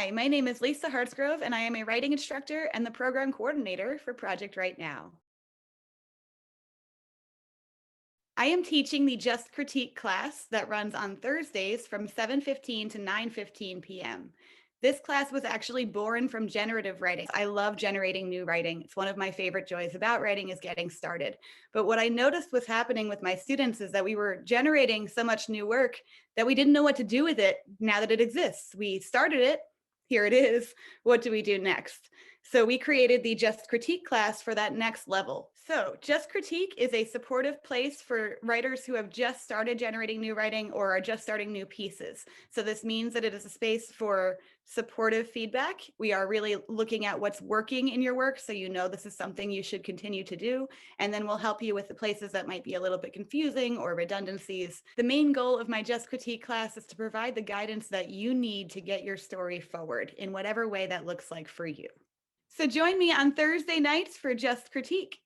Hi, my name is Lisa Hartsgrove, and I am a writing instructor and the program coordinator for Project Right Now. I am teaching the Just Critique class that runs on Thursdays from 7:15 to 9:15 p.m. This class was actually born from generative writing. I love generating new writing. It's one of my favorite joys about writing is getting started. But what I noticed was happening with my students is that we were generating so much new work that we didn't know what to do with it now that it exists. We started it, here it is. What do we do next? So we created the Just Critique class for that next level. So Just Critique is a supportive place for writers who have just started generating new writing or are just starting new pieces. So this means that it is a space for supportive feedback. We are really looking at what's working in your work, so you know this is something you should continue to do, and then we'll help you with the places that might be a little bit confusing or redundancies. The main goal of my Just Critique class is to provide the guidance that you need to get your story forward in whatever way that looks like for you. So join me on Thursday nights for Just Critique.